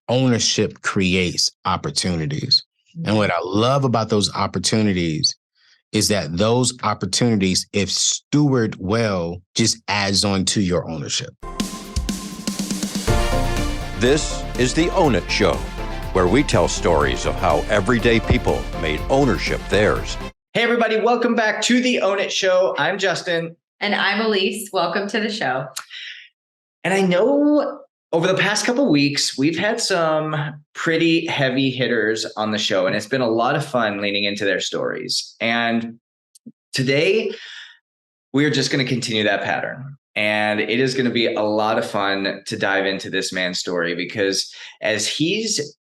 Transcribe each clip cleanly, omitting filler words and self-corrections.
ownership creates opportunities. And what I love about those opportunities is that those opportunities, if stewarded well, just adds on to your ownership. This is the Own It Show, where we tell stories of how everyday people made ownership theirs. Hey, everybody. Welcome back to the Own It Show. I'm Justin. And I'm Alyse. Welcome to the show. And I know over the past couple of weeks, we've had some pretty heavy hitters on the show, and it's been a lot of fun leaning into their stories. And today, we're just going to continue that pattern. And it is going to be a lot of fun to dive into this man's story, because as he's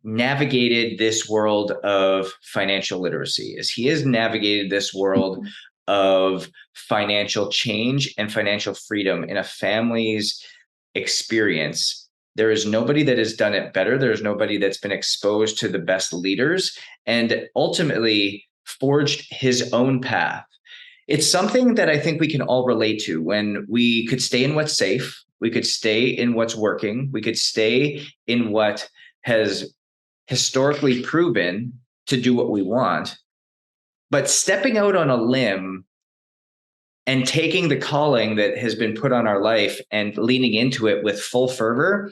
navigated this world of financial literacy, as he has navigated this world of financial change and financial freedom in a family's experience, there is nobody that has done it better. There's nobody that's been exposed to the best leaders and ultimately forged his own path. It's something that I think we can all relate to, when we could stay in what's safe, we could stay in what's working, we could stay in what has historically proven to do what we want. But stepping out on a limb and taking the calling that has been put on our life and leaning into it with full fervor,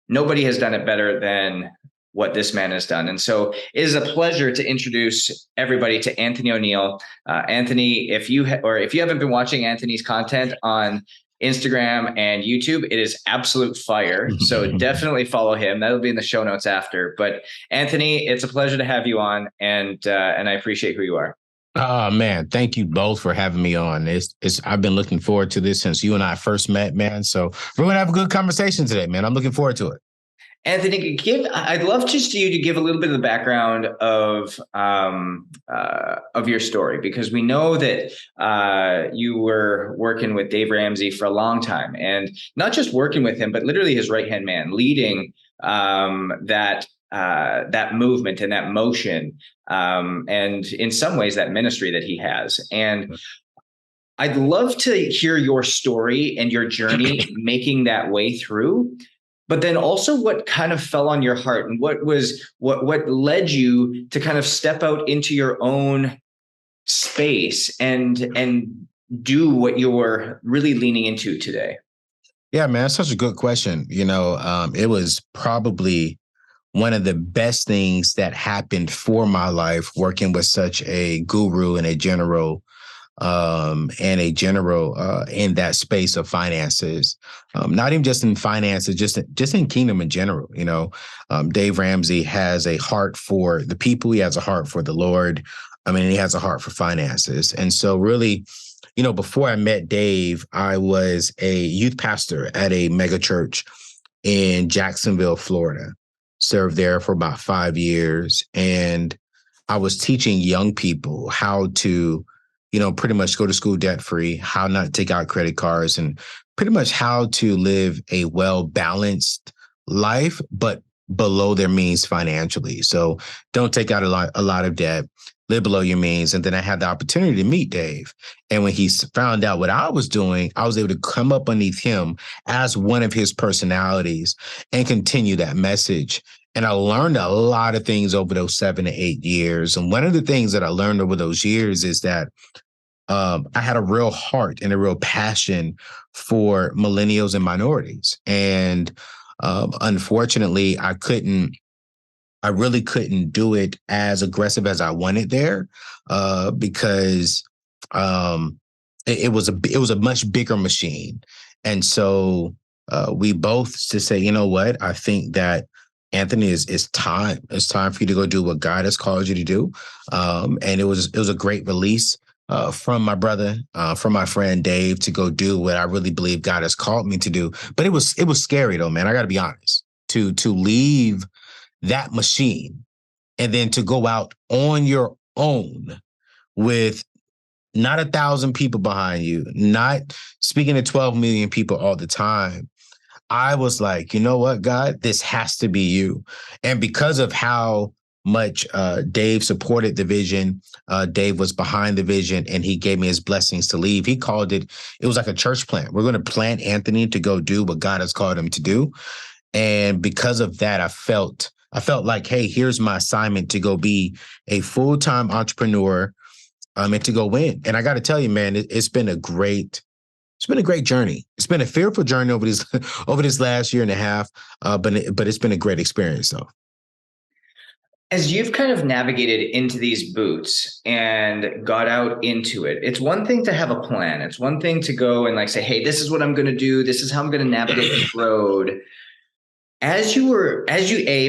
nobody has done it better than what this man has done. And so it is a pleasure to introduce everybody to Anthony O'Neill. Anthony, if you haven't been watching Anthony's content on Instagram and YouTube, it is absolute fire. So definitely follow him. That'll be in the show notes after. But Anthony, it's a pleasure to have you on, and I appreciate who you are. Oh man, thank you both for having me on. I've been looking forward to this since you and I first met, man. So we're gonna have a good conversation today, man. I'm looking forward to it. Anthony, I'd love just you to give a little bit of the background of your story, because we know that you were working with Dave Ramsey for a long time, and not just working with him, but literally his right-hand man, leading that movement and that motion, and in some ways that ministry that he has. And I'd love to hear your story and your journey making that way through. But then also what kind of fell on your heart, and what led you to kind of step out into your own space and do what you're really leaning into today? Yeah, man, that's such a good question. It was probably one of the best things that happened for my life, working with such a guru and a general in that space of finances, not even just in finances, just in kingdom in general. Dave Ramsey has a heart for the people. He has a heart for the Lord. He has a heart for finances. And so really, before I met Dave, I was a youth pastor at a mega church in Jacksonville, Florida, served there for about 5 years. And I was teaching young people how to pretty much go to school debt free, how not to take out credit cards, and pretty much how to live a well-balanced life, but below their means financially. So don't take out a lot of debt, live below your means. And then I had the opportunity to meet Dave. And when he found out what I was doing, I was able to come up underneath him as one of his personalities and continue that message. And I learned a lot of things over those 7 to 8 years. And one of the things that I learned over those years is that I had a real heart and a real passion for millennials and minorities. And unfortunately, I really couldn't do it as aggressive as I wanted there, because it was a much bigger machine. And so we both to say, you know what, I think that Anthony, it's time. It's time for you to go do what God has called you to do. And it was a great release from my brother, from my friend Dave, to go do what I really believe God has called me to do. But it was scary though, man. I got to be honest, to leave that machine and then to go out on your own with not 1,000 people behind you, not speaking to 12 million people all the time. I was like, you know what, God, this has to be you. And because of how much Dave supported the vision, Dave was behind the vision, and he gave me his blessings to leave. He called it was like a church plant. We're going to plant Anthony to go do what God has called him to do. And because of that, I felt like, hey, here's my assignment to go be a full-time entrepreneur, and to go win. And I got to tell you, man, it's been a great journey. It's been a fearful journey over this over this last year and a half, but it's been a great experience, though. As you've kind of navigated into these boots and got out into it, it's one thing to have a plan. It's one thing to go and like say, hey, this is what I'm going to do. This is how I'm going to navigate this road. As you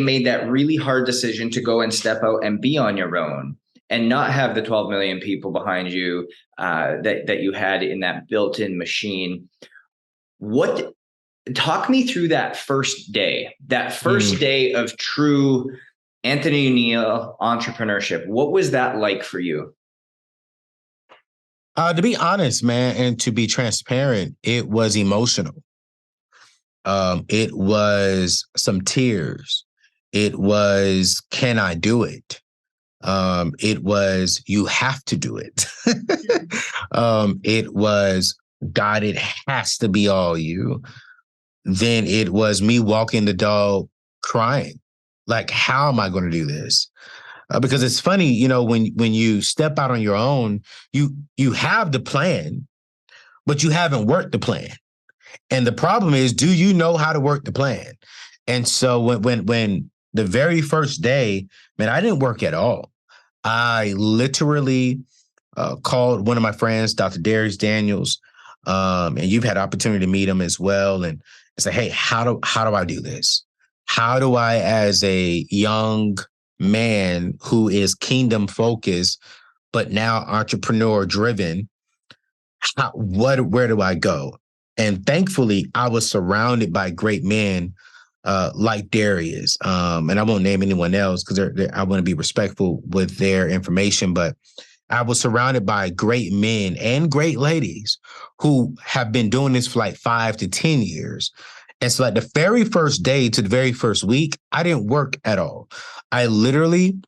made that really hard decision to go and step out and be on your own and not have the 12 million people behind you that you had in that built-in machine, talk me through that first day of true Anthony Neal entrepreneurship. What was that like for you? To be honest, man, and to be transparent, it was emotional. It was some tears. It was, can I do it? It was, you have to do it. It was, God, it has to be all you. Then it was me walking the dog crying. Like, how am I going to do this? Because it's funny, you know, when you step out on your own, you have the plan, but you haven't worked the plan. And the problem is, do you know how to work the plan? And so when the very first day, man, I didn't work at all. I literally called one of my friends, Dr. Darius Daniels, and you've had opportunity to meet him as well, and say, hey, how do I do this? How do I, as a young man who is kingdom focused, but now entrepreneur driven, where do I go? And thankfully, I was surrounded by great men like Darius. And I won't name anyone else because I want to be respectful with their information. But I was surrounded by great men and great ladies who have been doing this for like 5 to 10 years. And so like the very first day to the very first week, I didn't work at all. I literally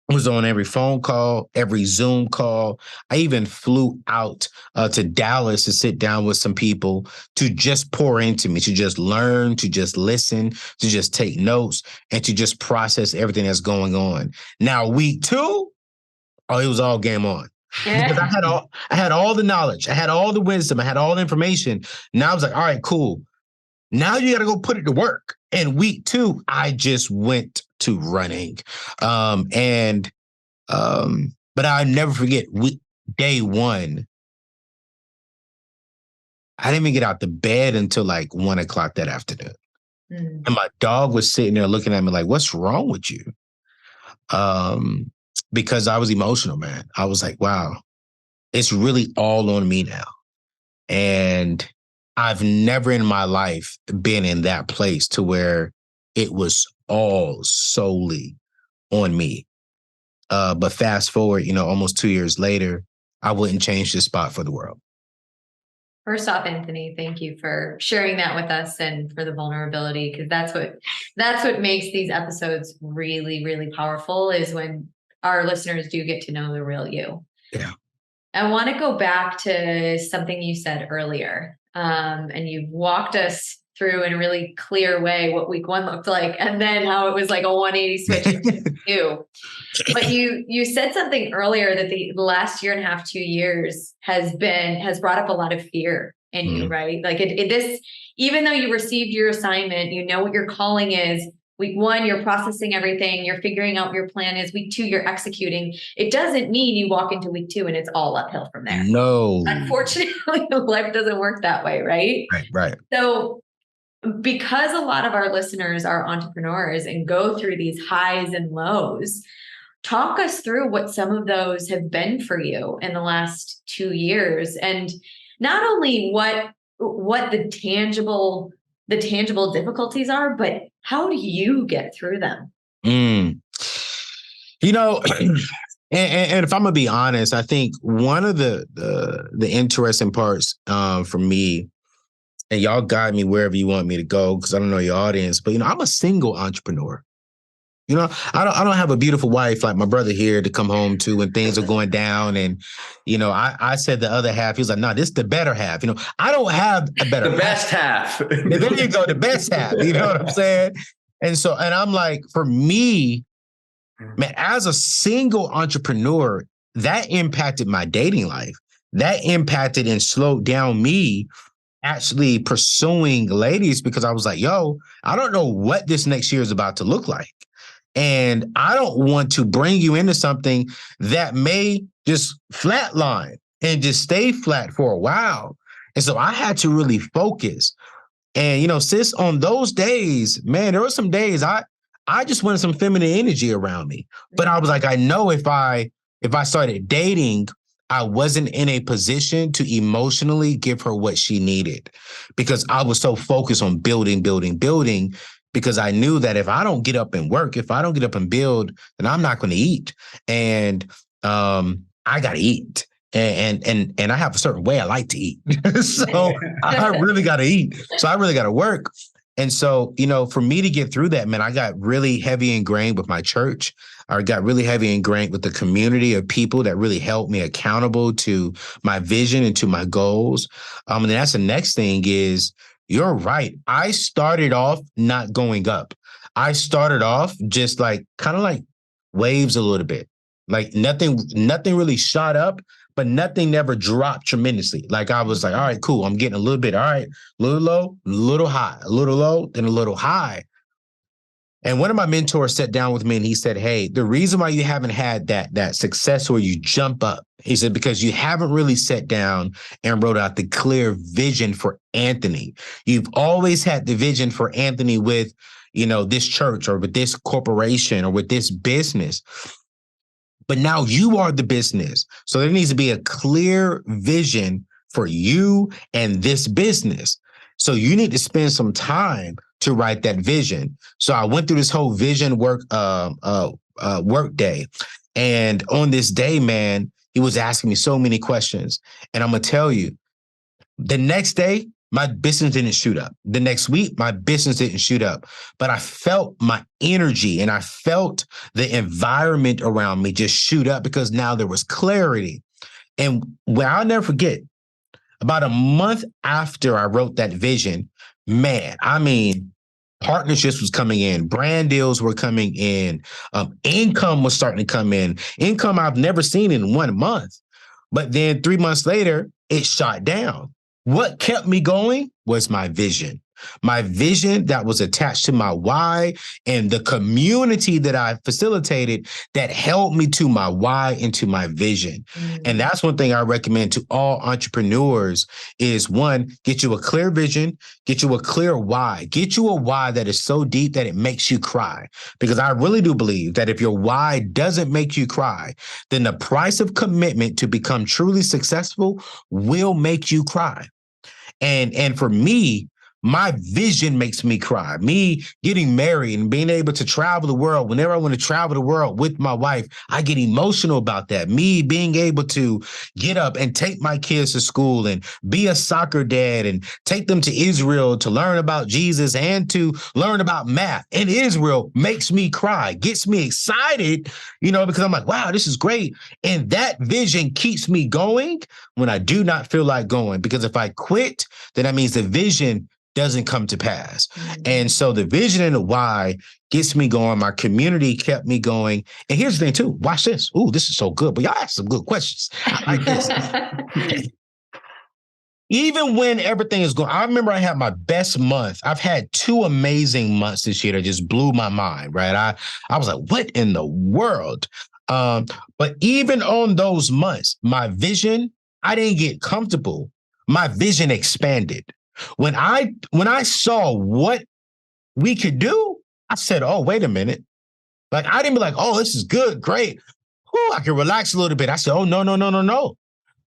was on every phone call, every Zoom call. I even flew out to Dallas to sit down with some people to just pour into me, to just learn, to just listen, to just take notes, and to just process everything that's going on. Now, week 2, it was all game on. Yeah. Because I had all the knowledge, I had all the wisdom, I had all the information. Now I was like, all right, cool. Now you got to go put it to work. And week 2, I just went to running. But I'll never forget day 1. I didn't even get out the bed until like 1 o'clock that afternoon. Mm. And my dog was sitting there looking at me like, what's wrong with you? Because I was emotional, man. I was like, wow, it's really all on me now. And I've never in my life been in that place to where it was all solely on me. But fast forward, almost 2 years later, I wouldn't change this spot for the world. First off, Anthony, thank you for sharing that with us and for the vulnerability, because that's what makes these episodes really, really powerful, is when our listeners do get to know the real you. Yeah. I want to go back to something you said earlier. And you've walked us through in a really clear way what week 1 looked like, and then how it was like a 180 switch you. But you said something earlier that the last year and a half, 2 years has brought up a lot of fear in you, right? Like this, even though you received your assignment, you know what your calling is. Week 1, you're processing everything. You're figuring out what your plan is. Week 2, you're executing. It doesn't mean you walk into week 2 and it's all uphill from there. No. Unfortunately, life doesn't work that way, right? Right. So because a lot of our listeners are entrepreneurs and go through these highs and lows, talk us through what some of those have been for you in the last 2 years. And not only what the tangible difficulties are, but how do you get through them? And if I'm gonna be honest, I think one of the interesting parts for me, and y'all guide me wherever you want me to go, because I don't know your audience, but I'm a single entrepreneur. I don't have a beautiful wife like my brother here to come home to when things are going down. And, I said the other half, he was like, no, this is the better half. I don't have a better The half. best half. There you go, the best half. You know what I'm saying? And I'm like, for me, man, as a single entrepreneur, that impacted my dating life. That impacted and slowed down me actually pursuing ladies, because I was like, yo, I don't know what this next year is about to look like. And I don't want to bring you into something that may just flatline and just stay flat for a while. And so I had to really focus. And, sis, on those days, man, there were some days I just wanted some feminine energy around me. But I was like, I know if I started dating, I wasn't in a position to emotionally give her what she needed, because I was so focused on building, because I knew that if I don't get up and work, if I don't get up and build, then I'm not going to eat. And I got to eat. And I have a certain way I like to eat. So I really got to eat. So I really got to work. And so, for me to get through that, man, I got really heavy ingrained with my church. I got really heavy ingrained with the community of people that really held me accountable to my vision and to my goals. And that's the next thing is, you're right. I started off not going up. I started off just kind of like waves a little bit. Like nothing really shot up, but nothing never dropped tremendously. Like I was like, all right, cool. I'm getting a little bit. All right, a little low, a little high, a little low, then a little high. And one of my mentors sat down with me and he said, hey, the reason why you haven't had that success where you jump up, he said, because you haven't really sat down and wrote out the clear vision for Anthony. You've always had the vision for Anthony with, this church or with this corporation or with this business. But now you are the business. So there needs to be a clear vision for you and this business. So you need to spend some time to write that vision. So I went through this whole vision work day. And on this day, man, he was asking me so many questions. And I'm going to tell you, the next day, my business didn't shoot up. The next week, my business didn't shoot up. But I felt my energy and I felt the environment around me just shoot up, because now there was clarity. And I'll never forget, about a month after I wrote that vision, man, I mean, partnerships was coming in, brand deals were coming in, income was starting to come in, income I've never seen in 1 month. But then 3 months later, it shot down. What kept me going was my vision that was attached to my why, and the community that I facilitated that held me to my why and to my vision. Mm-hmm. And that's one thing I recommend to all entrepreneurs is, one, get you a clear vision, get you a clear why, get you a why that is so deep that it makes you cry. Because I really do believe that if your why doesn't make you cry, then the price of commitment to become truly successful will make you cry. And for me, my vision makes me cry. Me getting married and being able to travel the world. Whenever I want to travel the world with my wife, I get emotional about that. Me being able to get up and take my kids to school and be a soccer dad and take them to Israel to learn about Jesus and to learn about math in Israel makes me cry, gets me excited, because I'm like, wow, this is great. And that vision keeps me going when I do not feel like going, because if I quit, then that means the vision doesn't come to pass. Mm-hmm. And so the vision and the why gets me going. My community kept me going. And here's the thing too. Watch this. Ooh, this is so good. But y'all asked some good questions. I like this. Even when everything is going, I remember I had my best month. I've had 2 amazing months this year that just blew my mind, right? I was like, what in the world? But even on those months, my vision, I didn't get comfortable. My vision expanded. When I saw what we could do, I said, oh, wait a minute. Like, I didn't be like, oh, this is good, great. Ooh, I can relax a little bit. I said, oh, no.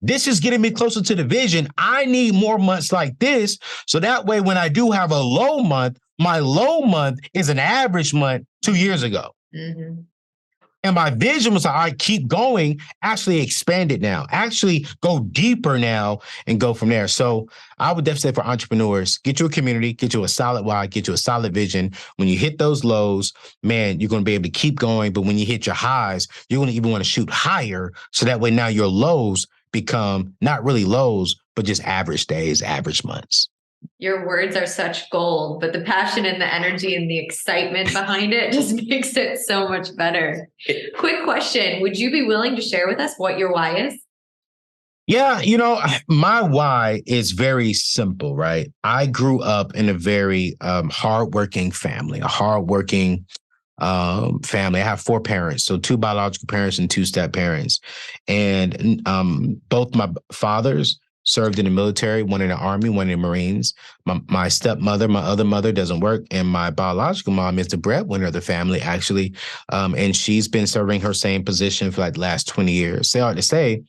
This is getting me closer to the vision. I need more months like this. So that way, when I do have a low month, my low month is an average month 2 years ago. Mm-hmm. And my vision was, I keep going, actually expand it now, actually go deeper now and go from there. So I would definitely say for entrepreneurs, get you a community, get you a solid why, get you a solid vision. When you hit those lows, man, you're going to be able to keep going. But when you hit your highs, you're going to even want to shoot higher. So that way now your lows become not really lows, but just average days, average months. Your words are such gold, but the passion and the energy and the excitement behind it just makes it so much better. Quick question. Would you be willing to share with us what your why is? Yeah, my why is very simple, right? I grew up in a very hardworking family, a hardworking family. I have 4 parents, so 2 biological parents and 2 step parents. And both my fathers served in the military, one in the Army, one in the Marines. My stepmother, my other mother doesn't work, and my biological mom is the breadwinner of the family, actually. And she's been serving her same position for like the last 20 years. So I ought to say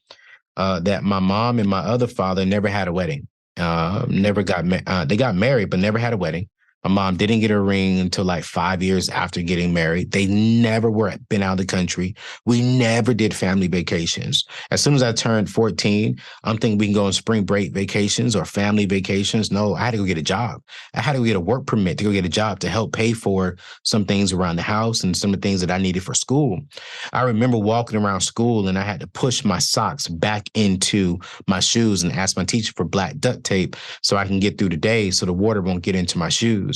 that my mom and my other father never had a wedding. They got married, but never had a wedding. My mom didn't get a ring until like 5 years after getting married. They never been out of the country. We never did family vacations. As soon as I turned 14, I'm thinking we can go on spring break vacations or family vacations. No, I had to go get a job. I had to go get a work permit to go get a job to help pay for some things around the house and some of the things that I needed for school. I remember walking around school and I had to push my socks back into my shoes and ask my teacher for black duct tape so I can get through the day so the water won't get into my shoes.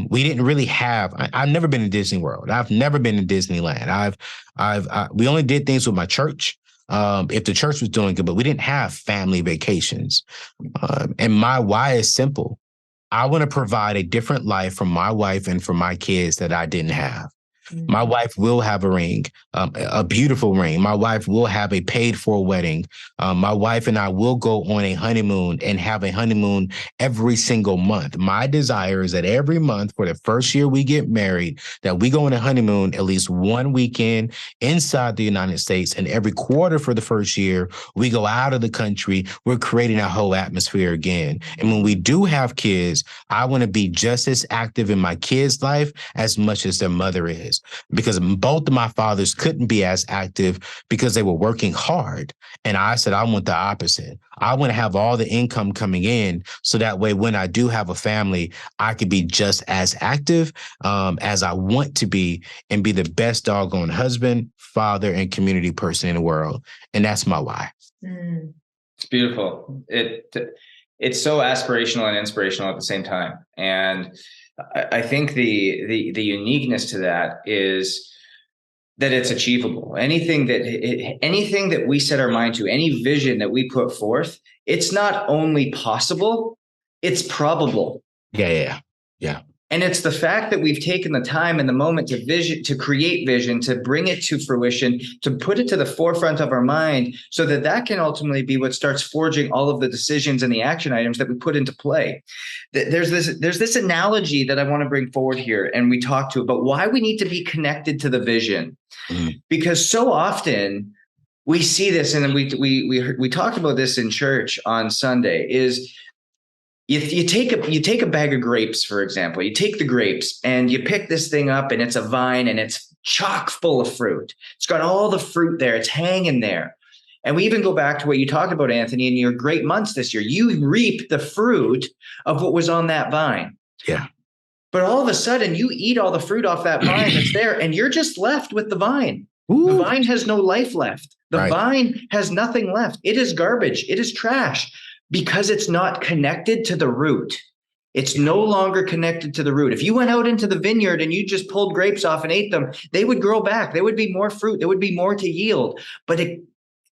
We didn't really have. I've never been to Disney World. I've never been to Disneyland. We only did things with my church. If the church was doing good, but we didn't have family vacations. And my why is simple. I want to provide a different life for my wife and for my kids that I didn't have. My wife will have a ring, a beautiful ring. My wife will have a paid for wedding. My wife and I will go on a honeymoon and have a honeymoon every single month. My desire is that every month for the first year we get married, that we go on a honeymoon at least one weekend inside the United States. And every quarter for the first year, we go out of the country. We're creating a whole atmosphere again. And when we do have kids, I want to be just as active in my kids' life as much as their mother is. Because both of my fathers couldn't be as active because they were working hard. And I said, I want the opposite. I want to have all the income coming in so that way when I do have a family, I could be just as active as I want to be and be the best doggone husband, father, and community person in the world. And that's my why. It's beautiful. It's so aspirational and inspirational at the same time. And I think the uniqueness to that is that it's achievable. Anything that we set our mind to, any vision that we put forth, it's not only possible, it's probable. Yeah. And it's the fact that we've taken the time and the moment to create vision, to bring it to fruition, to put it to the forefront of our mind so that can ultimately be what starts forging all of the decisions and the action items that we put into play. There's this analogy that I want to bring forward here, and we talk to about why we need to be connected to the vision. Because so often we see this, and we talked about this in church on Sunday, is you take a bag of grapes, for example. You take the grapes and you pick this thing up, and it's a vine and it's chock full of fruit. It's got all the fruit there. It's hanging there. And we even go back to what you talked about, Anthony, in your great months this year. You reap the fruit of what was on that vine. Yeah. But all of a sudden you eat all the fruit off that vine that's there, and you're just left with the vine. Ooh. The vine has no life left. The Right. vine has nothing left. It is garbage. It is trash. Because it's not connected to the root. It's no longer connected to the root. If you went out into the vineyard and you just pulled grapes off and ate them, they would grow back. There would be more fruit. There would be more to yield. But it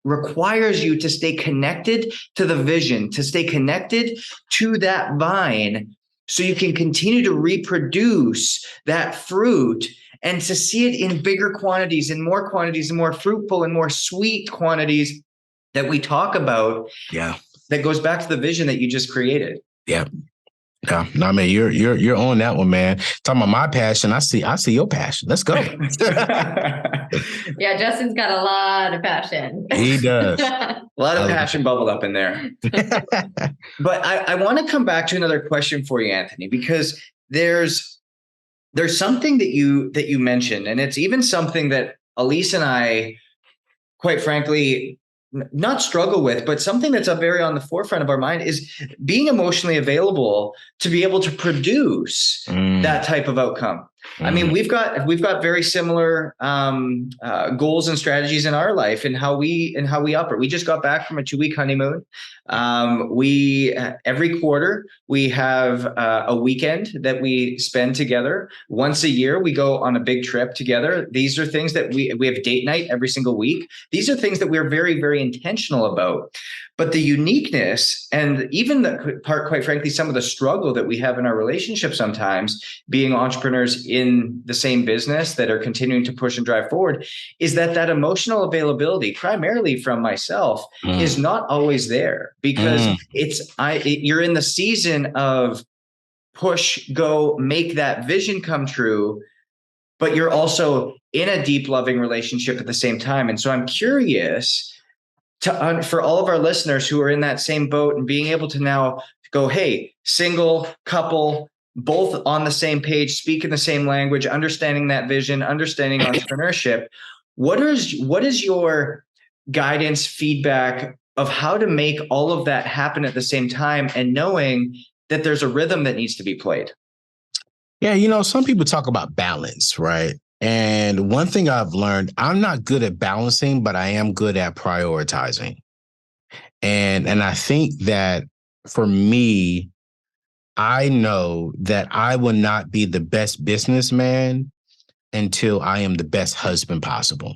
requires you to stay connected to the vision, to stay connected to that vine so you can continue to reproduce that fruit and to see it in bigger quantities and more fruitful and more sweet quantities that we talk about. Yeah. That goes back to the vision that you just created. Yeah. Yeah. No, I mean, you're on that one, man. Talking about my passion. I see your passion. Let's go. Yeah, Justin's got a lot of passion. He does. A lot of passion bubbled up in there. But I want to come back to another question for you, Anthony, because there's something that you mentioned, and it's even something that Alyse and I, quite frankly, not struggle with, but something that's very on the forefront of our mind is being emotionally available to be able to produce that type of outcome. I mean, we've got very similar goals and strategies in our life and how we operate. We just got back from a 2-week honeymoon. We every quarter we have a weekend that we spend together. Once a year, we go on a big trip together. These are things that we have date night every single week. These are things that we're very, very intentional about. But the uniqueness and even the part, quite frankly, some of the struggle that we have in our relationship sometimes, being entrepreneurs in the same business that are continuing to push and drive forward, is that emotional availability, primarily from myself, is not always there because you're in the season of push, go, make that vision come true, but you're also in a deep, loving relationship at the same time. And so I'm curious for all of our listeners who are in that same boat and being able to now go, hey, single, couple, both on the same page, speaking the same language, understanding that vision, understanding entrepreneurship. What is your guidance, feedback of how to make all of that happen at the same time and knowing that there's a rhythm that needs to be played? Yeah, some people talk about balance, right? And one thing I've learned, I'm not good at balancing, but I am good at prioritizing. And I think that for me, I know that I will not be the best businessman until I am the best husband possible.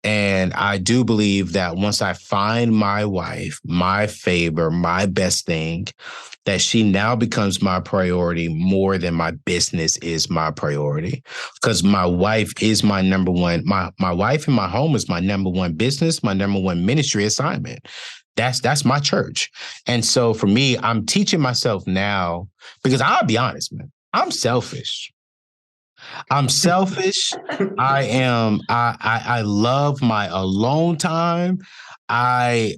And I do believe that once I find my wife, my favor, my best thing, that she now becomes my priority more than my business is my priority. Because my wife is my number one, my wife and my home is my number one business, my number one ministry assignment. That's my church. And so for me, I'm teaching myself now, because I'll be honest, man, I'm selfish. I love my alone time.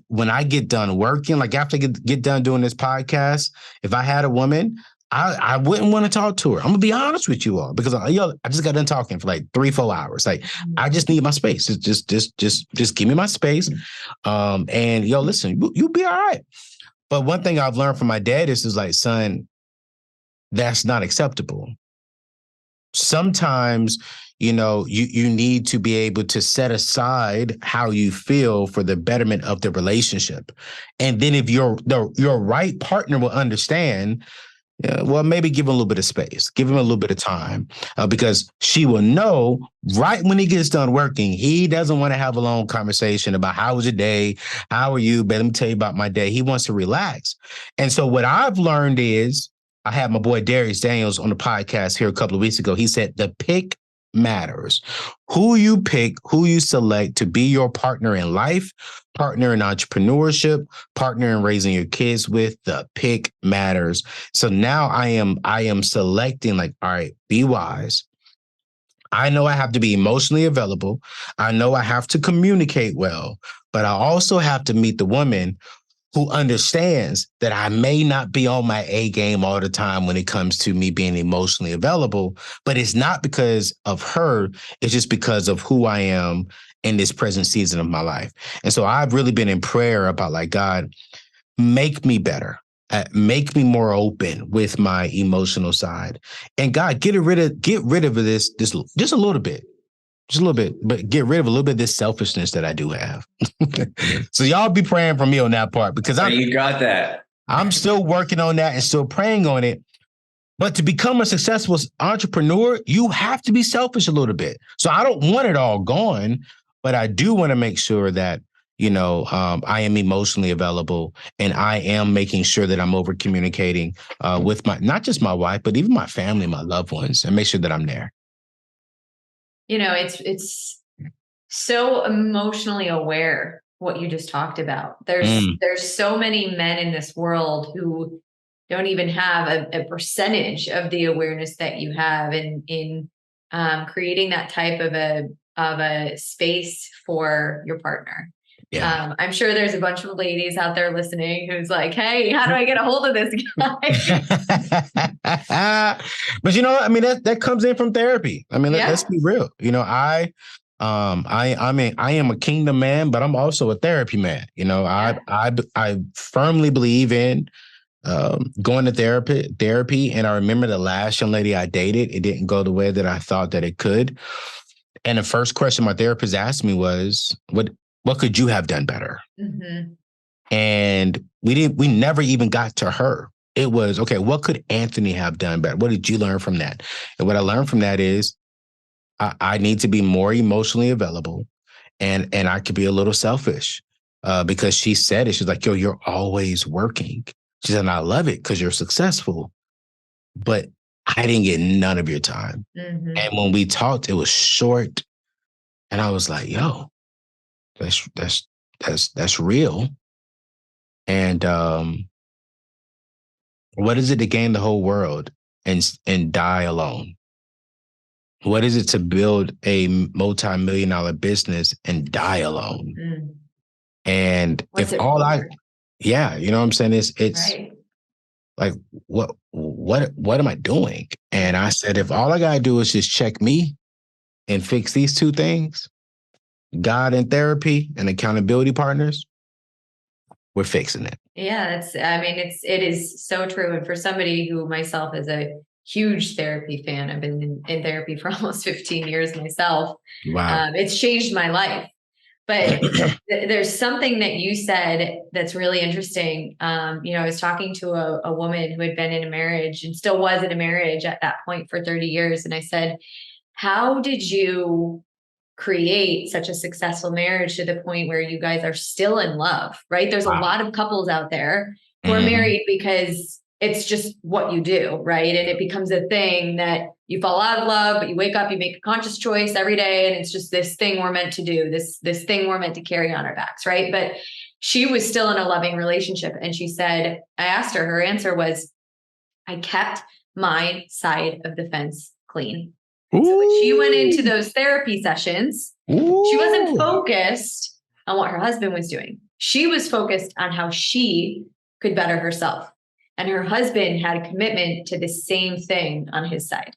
When I get done working, like after I get done doing this podcast, if I had a woman, I wouldn't want to talk to her. I'm gonna be honest with you all, because I just got done talking for like 3-4 hours. Like I just need my space. Just give me my space. And listen, you'll be all right. But one thing I've learned from my dad is like, son, that's not acceptable. Sometimes, you need to be able to set aside how you feel for the betterment of the relationship. And then if your right partner will understand, well, maybe give him a little bit of space, give him a little bit of time, because she will know right when he gets done working, he doesn't want to have a long conversation about how was your day? How are you? But let me tell you about my day. He wants to relax. And so what I've learned is, I had my boy Darius Daniels on the podcast here a couple of weeks ago. He said the pick matters. Who you pick, who you select to be your partner in life, partner in entrepreneurship, partner in raising your kids with, the pick matters. So now I am selecting, like, all right, be wise. I know I have to be emotionally available. I know I have to communicate well, but I also have to meet the woman who understands that I may not be on my A game all the time when it comes to me being emotionally available, but it's not because of her. It's just because of who I am in this present season of my life. And so I've really been in prayer about, like, God, make me better. Make me more open with my emotional side. And God, get rid of this just a little bit. Just a little bit, but get rid of a little bit of this selfishness that I do have. So y'all be praying for me on that part, because you got that. I'm still working on that and still praying on it. But to become a successful entrepreneur, you have to be selfish a little bit. So I don't want it all gone, but I do want to make sure that, I am emotionally available, and I am making sure that I'm over communicating with not just my wife, but even my family, my loved ones, and make sure that I'm there. It's so emotionally aware what you just talked about. There's so many men in this world who don't even have a percentage of the awareness that you have in creating that type of a space for your partner. Yeah. I'm sure there's a bunch of ladies out there listening who's like, hey, how do I get a hold of this guy? But that comes in from therapy. I mean, let's be real. I am a kingdom man, but I'm also a therapy man. You know, Yeah. I firmly believe in going to therapy. And I remember the last young lady I dated, it didn't go the way that I thought that it could. And the first question my therapist asked me was, what could you have done better? Mm-hmm. And we never even got to her. It was, okay, what could Anthony have done better? What did you learn from that? And what I learned from that is I need to be more emotionally available, and I could be a little selfish because she said it. She's like, yo, you're always working. She said, and I love it because you're successful, but I didn't get none of your time. Mm-hmm. And when we talked, it was short. And I was like, yo, that's real. And what is it to gain the whole world and die alone? What is it to build a multi-million-dollar business and die alone? Mm. And What's if it all for? yeah, you know what I'm saying? It's Right. like, what am I doing? And I said, if all I gotta do is just check me and fix these two things, God and therapy and accountability partners, we're fixing it. Yeah, it is so true. And for somebody who myself is a huge therapy fan, I've been in therapy for almost 15 years myself. Wow. It's changed my life. But there's something that you said that's really interesting. I was talking to a woman who had been in a marriage and still was in a marriage at that point for 30 years. And I said, how did you create such a successful marriage to the point where you guys are still in love, right? There's a Wow. lot of couples out there who are Mhm. married because it's just what you do, right? And it becomes a thing that you fall out of love, but you wake up, you make a conscious choice every day, and it's just this thing we're meant to do, this thing we're meant to carry on our backs, right? But she was still in a loving relationship, and she said, I asked her, her answer was, I kept my side of the fence clean. So when she went into those therapy sessions, she wasn't focused on what her husband was doing. She was focused on how she could better herself. And her husband had a commitment to the same thing on his side.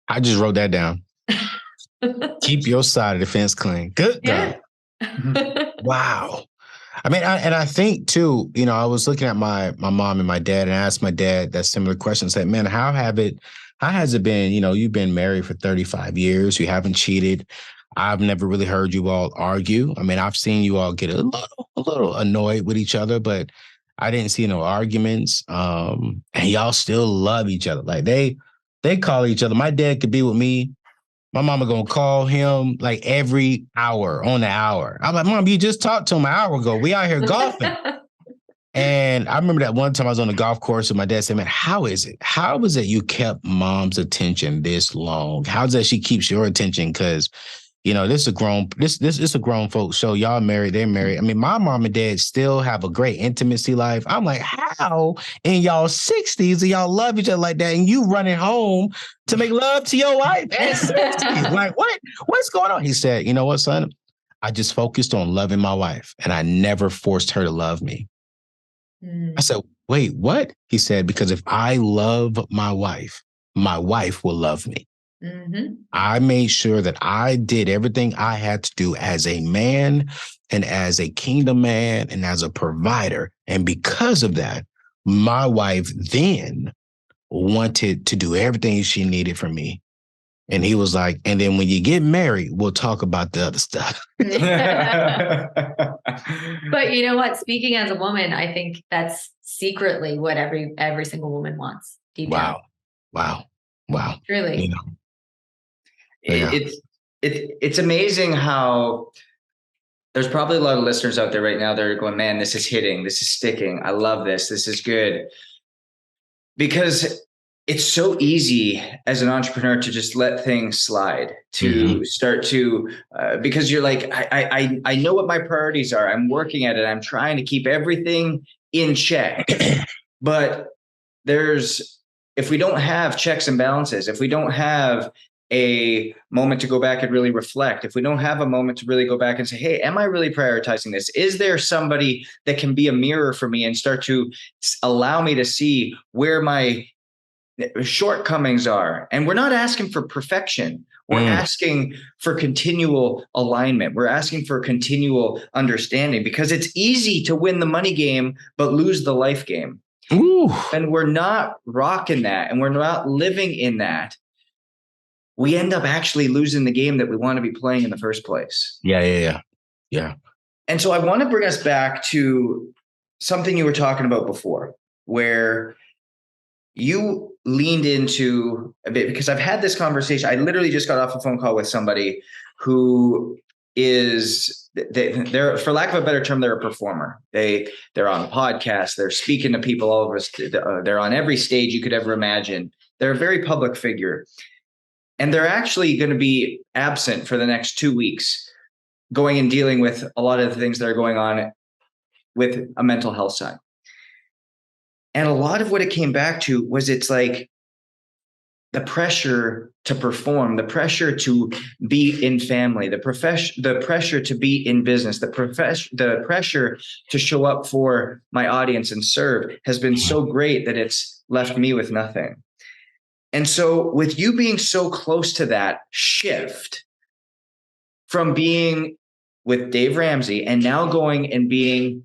I just wrote that down. Keep your side of the fence clean. Good God. Yeah. Wow. I mean, I think too, you know, I was looking at my mom and my dad and I asked my dad that similar question. Said, man, how has it been? You know, you've been married for 35 years. You haven't cheated. I've never really heard you all argue. I mean, I've seen you all get a little annoyed with each other, but I didn't see no arguments. And y'all still love each other. Like they call each other. My dad could be with me. My mama gonna call him like every hour on the hour. I'm like, Mom, you just talked to him an hour ago. We out here golfing. And I remember that one time I was on the golf course and my dad said, man, how is it? How is it you kept mom's attention this long? How's that she keeps your attention? Because, you know, this is a grown folks show. Y'all married, they're married. I mean, my mom and dad still have a great intimacy life. I'm like, how in y'all 60s do y'all love each other like that? And you running home to make love to your wife at 60? Like, what's going on? He said, you know what, son? I just focused on loving my wife and I never forced her to love me. I said, wait, what? He said, because if I love my wife will love me. Mm-hmm. I made sure that I did everything I had to do as a man and as a kingdom man and as a provider. And because of that, my wife then wanted to do everything she needed from me. And he was like, and then when you get married, we'll talk about the other stuff. But you know what? Speaking as a woman, I think that's secretly what every single woman wants deep down. Wow. Truly. You know, yeah. It's amazing how there's probably a lot of listeners out there right now that are going, man, this is hitting, this is sticking. I love this. This is good. Because it's so easy as an entrepreneur to just let things slide, to start to, because you're like, I know what my priorities are. I'm working at it. I'm trying to keep everything in check. But if we don't have checks and balances, if we don't have a moment to go back and really reflect, if we don't have a moment to really go back and say, hey, am I really prioritizing this? Is there somebody that can be a mirror for me and start to allow me to see where my shortcomings are. And we're not asking for perfection. We're asking for continual alignment. We're asking for continual understanding, because it's easy to win the money game, but lose the life game. Ooh. And we're not rocking that, and we're not living in that. We end up actually losing the game that we want to be playing in the first place. Yeah. And so I want to bring us back to something you were talking about before, where you leaned into a bit, because I've had this conversation. I literally just got off a phone call with somebody who is, they're, for lack of a better term, they're a performer. They're on a podcast. They're speaking to people all over. They're on every stage you could ever imagine. They're a very public figure, and they're actually going to be absent for the next 2 weeks, going and dealing with a lot of the things that are going on with a mental health side. And a lot of what it came back to was, it's like the pressure to perform, the pressure to be in family, the pressure to be in business, the pressure to show up for my audience and serve has been so great that it's left me with nothing. And so with you being so close to that shift from being with Dave Ramsey and now going and being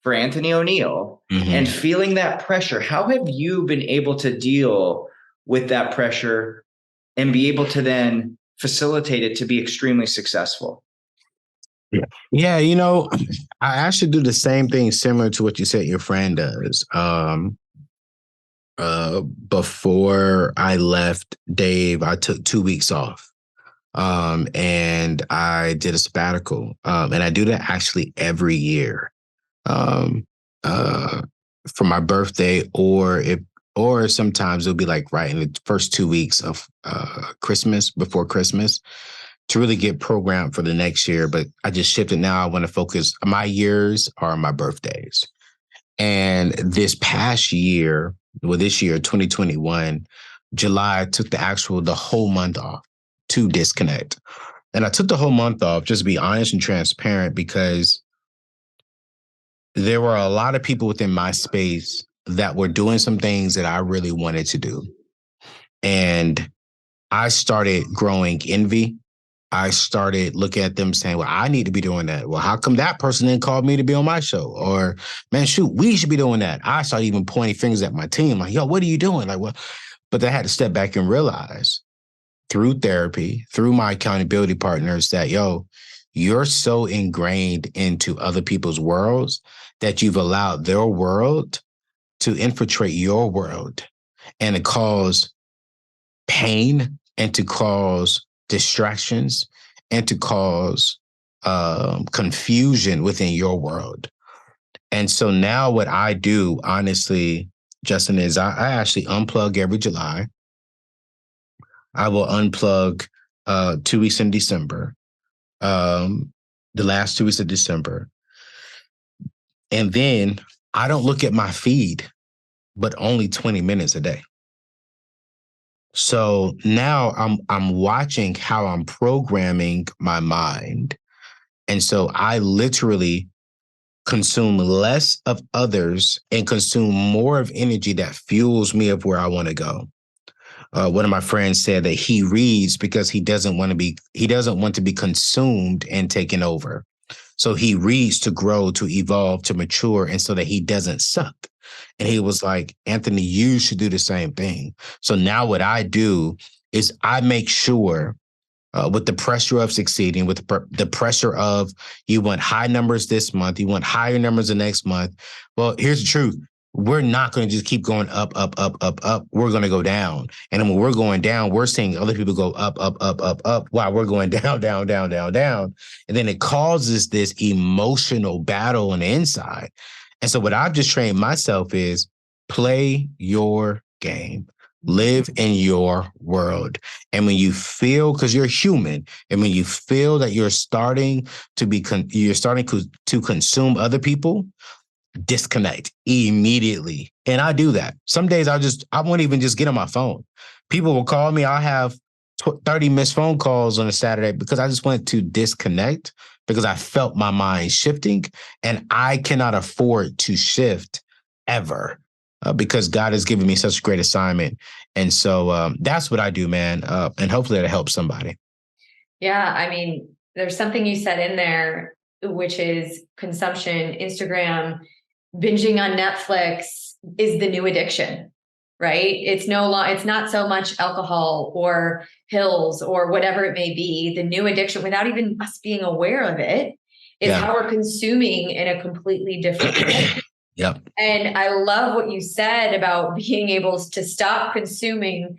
for Anthony O'Neill, and feeling that pressure, how have you been able to deal with that pressure and be able to then facilitate it to be extremely successful? Yeah, I actually do the same thing similar to what you said your friend does. Before I left Dave, I took 2 weeks off. And I did a sabbatical. And I do that actually every year. For my birthday, or sometimes it'll be like right in the first 2 weeks of Christmas, before Christmas, to really get programmed for the next year. But I just shifted now. I want to focus. My years are my birthdays. And this past year, this year, 2021, July, I took the whole month off to disconnect. And I took the whole month off, just to be honest and transparent, because there were a lot of people within my space that were doing some things that I really wanted to do. And I started growing envy. I started looking at them saying, well, I need to be doing that. Well, how come that person didn't call me to be on my show? Or, man, shoot, we should be doing that. I started even pointing fingers at my team, like, yo, what are you doing? Like, well, but I had to step back and realize through therapy, through my accountability partners, that, yo, you're so ingrained into other people's worlds that you've allowed their world to infiltrate your world and to cause pain and to cause distractions and to cause confusion within your world. And so now what I do, honestly, Justin, is I actually unplug every July. I will unplug 2 weeks in December, the last 2 weeks of December. And then I don't look at my feed, but only 20 minutes a day. So now I'm watching how I'm programming my mind. And so I literally consume less of others and consume more of energy that fuels me of where I want to go. One of my friends said that he reads because he doesn't want to be consumed and taken over. So he reads to grow, to evolve, to mature, and so that he doesn't suck. And he was like, Anthony, you should do the same thing. So now what I do is I make sure, with the pressure of succeeding, with the pressure of you want high numbers this month, you want higher numbers the next month. Well, here's the truth. We're not going to just keep going up, up, up, up, up. We're going to go down. And when we're going down, we're seeing other people go up, up, up, up, up, while we're going down, down, down, down, down. And then it causes this emotional battle on the inside. And so what I've just trained myself is play your game. Live in your world. And when you feel, because you're human, and when you feel that you're starting to consume other people, disconnect immediately. And I do that. Some days I won't even just get on my phone. People will call me. I'll have 30 missed phone calls on a Saturday because I just wanted to disconnect, because I felt my mind shifting, and I cannot afford to shift ever. because God has given me such a great assignment. And so that's what I do, man. And hopefully that'll help somebody. Yeah. I mean, there's something you said in there, which is consumption, Instagram, binging on Netflix is the new addiction, right? It's not so much alcohol or pills or whatever it may be. The new addiction, without even us being aware of it, is how we're consuming in a completely different way. Yep. And I love what you said about being able to stop consuming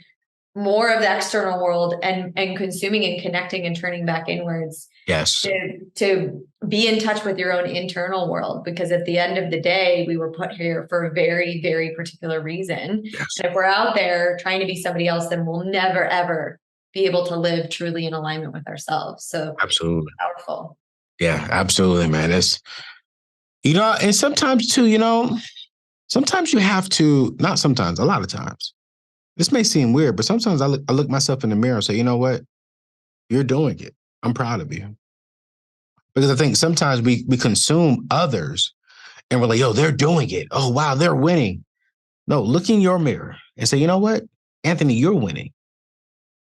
more of the external world and consuming and connecting and turning back inwards. Yes. To be in touch with your own internal world, because at the end of the day, we were put here for a very, very particular reason. Yes. And if we're out there trying to be somebody else, then we'll never, ever be able to live truly in alignment with ourselves. So absolutely powerful. Yeah, absolutely, man. It's, and sometimes too, sometimes you have to, not sometimes, a lot of times. This may seem weird, but sometimes I look myself in the mirror and say, you know what? You're doing it. I'm proud of you. Because I think sometimes we consume others and we're like, yo, they're doing it. Oh, wow, they're winning. No, look in your mirror and say, you know what? Anthony, you're winning.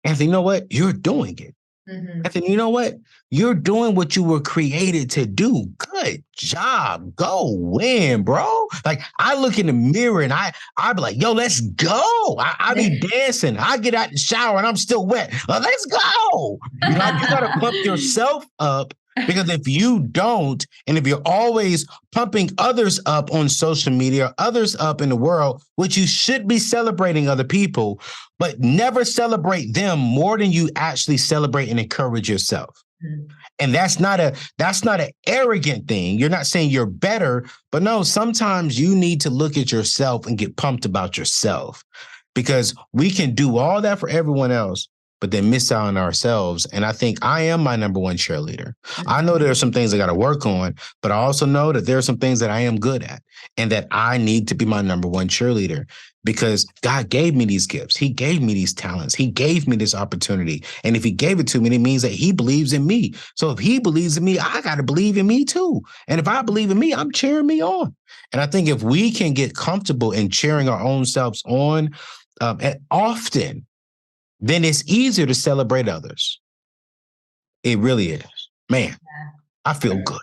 Anthony, you know what? You're doing it. Mm-hmm. Anthony, you know what? You're doing what you were created to do. Good job. Go win, bro. Like, I look in the mirror and I be like, yo, let's go. I be dancing. I get out the shower and I'm still wet. Let's go. You got to pump yourself up, because if you don't, and if you're always pumping others up on social media, others up in the world, which you should be celebrating other people, but never celebrate them more than you actually celebrate and encourage yourself. Mm-hmm. And that's not an arrogant thing. You're not saying you're better, but no, sometimes you need to look at yourself and get pumped about yourself, because we can do all that for everyone else, but then miss out on ourselves. And I think I am my number one cheerleader. Mm-hmm. I know there are some things I got to work on, but I also know that there are some things that I am good at and that I need to be my number one cheerleader, because God gave me these gifts. He gave me these talents. He gave me this opportunity. And if he gave it to me, it means that he believes in me. So if he believes in me, I got to believe in me too. And if I believe in me, I'm cheering me on. And I think if we can get comfortable in cheering our own selves on often, then it's easier to celebrate others. It really is. Man, I feel good.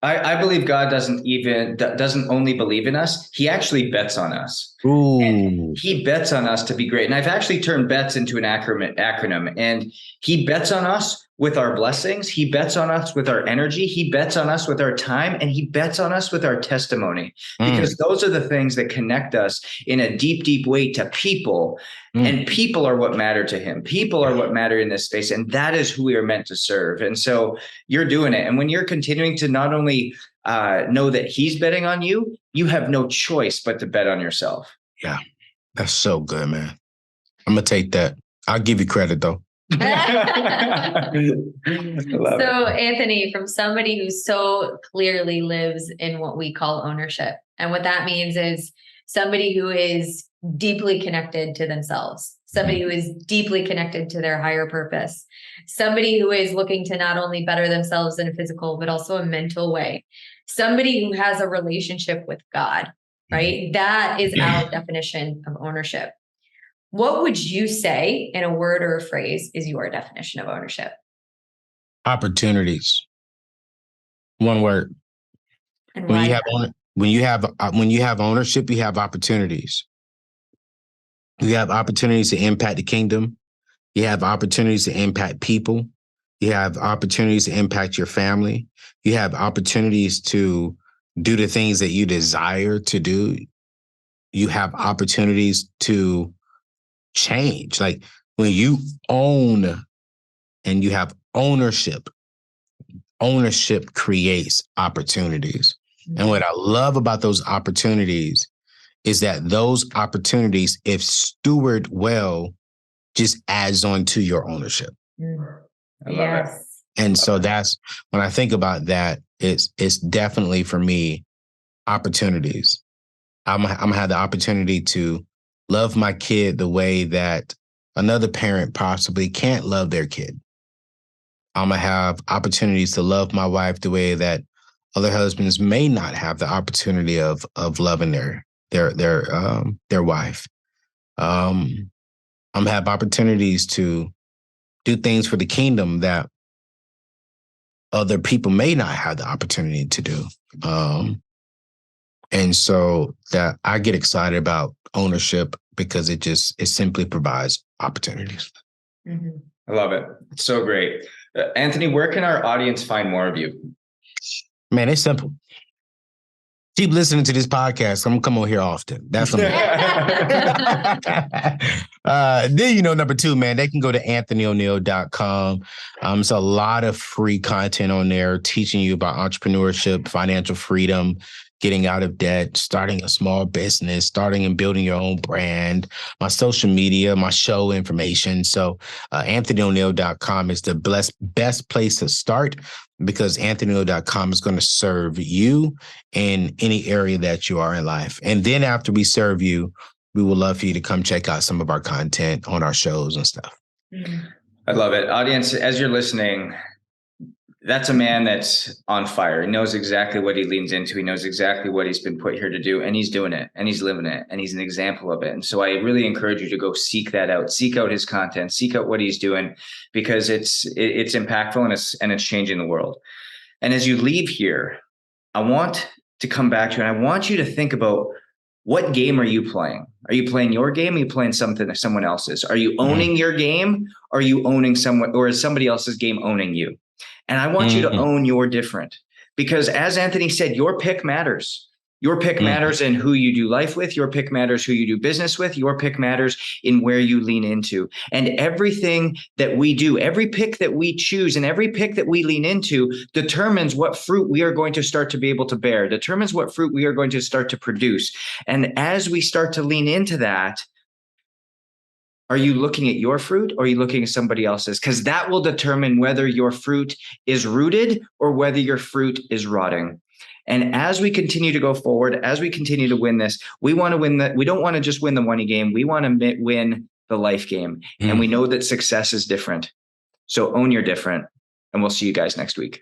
I believe God doesn't only believe in us. He actually bets on us. Ooh. And he bets on us to be great. And I've actually turned bets into an acronym. And he bets on us with our blessings. He bets on us with our energy. He bets on us with our time. And he bets on us with our testimony, because those are the things that connect us in a deep, deep way to people. And people are what matter to him. People are what matter in this space. And that is who we are meant to serve. And so you're doing it. And when you're continuing to not only know that he's betting on you, you have no choice but to bet on yourself. Yeah, that's so good, man. I'm going to take that. I'll give you credit, though. So, Anthony, from somebody who so clearly lives in what we call ownership, and what that means is somebody who is deeply connected to themselves, somebody who is deeply connected to their higher purpose, somebody who is looking to not only better themselves in a physical, but also a mental way, somebody who has a relationship with God, right? That is our definition of ownership. What would you say in a word or a phrase is your definition of ownership? Opportunities. One word. And when you have ownership, you have opportunities. You have opportunities to impact the kingdom. You have opportunities to impact people. You have opportunities to impact your family. You have opportunities to do the things that you desire to do. You have opportunities to change. Like, when you own and you have ownership creates opportunities. Mm-hmm. And what I love about those opportunities is that those opportunities, if stewarded well, just adds on to your ownership. I love it. And so that's, when I think about that, it's definitely for me, opportunities. I'm gonna have the opportunity to love my kid the way that another parent possibly can't love their kid. I'm gonna have opportunities to love my wife the way that other husbands may not have the opportunity of loving their wife. Have opportunities to do things for the kingdom that other people may not have the opportunity to do. And so that I get excited about ownership because it simply provides opportunities. Mm-hmm. I love it. It's so great. Anthony, where can our audience find more of you? Man, it's simple. Keep listening to this podcast. I'm gonna come on here often. That's what then number two, man, they can go to anthonyoneal.com. There's a lot of free content on there teaching you about entrepreneurship, financial freedom, getting out of debt, starting a small business, starting and building your own brand, my social media, my show information. So anthonyoneal.com is the best place to start, because anthonyoneal.com is going to serve you in any area that you are in life. And then after we serve you, we would love for you to come check out some of our content on our shows and stuff. I love it. Audience, as you're listening, that's a man that's on fire. He knows exactly what he leans into. He knows exactly what he's been put here to do, and he's doing it, and he's living it, and he's an example of it. And so I really encourage you to go seek that out, seek out his content, seek out what he's doing, because it's impactful and it's changing the world. And as you leave here, I want to come back to you, and I want you to think about, what game are you playing? Are you playing your game? Are you playing someone else's? Are you owning your game? Or are you owning someone, or is somebody else's game owning you? And I want you to own your different, because as Anthony said, your pick matters. Your pick matters in who you do life with. Your pick matters who you do business with. Your pick matters in where you lean into. And everything that we do, every pick that we choose and every pick that we lean into determines what fruit we are going to start to be able to bear, determines what fruit we are going to start to produce. And as we start to lean into that, are you looking at your fruit, or are you looking at somebody else's? Because that will determine whether your fruit is rooted or whether your fruit is rotting. And as we continue to go forward, as we continue to win this, we want to win that. We don't want to just win the money game. We want to win the life game. And we know that success is different. So own your different, and we'll see you guys next week.